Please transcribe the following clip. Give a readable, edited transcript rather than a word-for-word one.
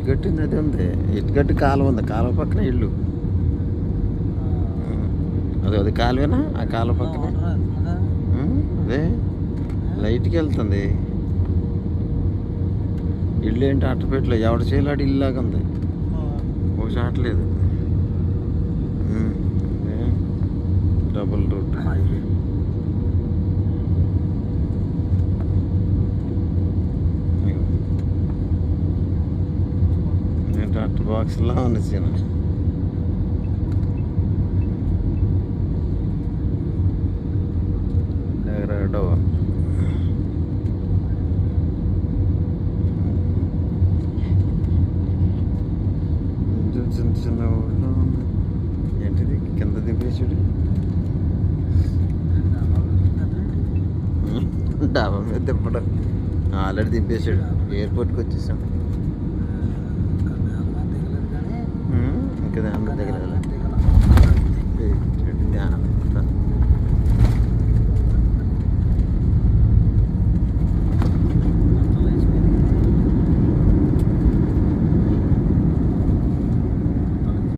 కట్టింది అది ఉంది. ఇటుకట్టి కాలువ ఉంది, కాలువ పక్కన ఇల్లు. అది కాలువేనా? ఆ కాలువ పక్కన అదే లైట్కి వెళ్తుంది. ఇల్లు ఏంటి అట్టపెట్టలో ఎవడ చేయలాడు ఇల్లులాగా ఉంది. ఒక చాటలేదు. డబుల్ రూట్ ఏంటి అట్ట బాక్స్లా ఉంది సీన్. డోవా చిన్న చిన్న ఊళ్ళో ఉంది. ఏంటిది కింద దింపేసాడు. డాబా మీద దింపడం ఆల్రెడీ దింపేసాడు. ఎయిర్పోర్ట్కి వచ్చేసాం. ఇంకా దాంట్లో దిగలేదు.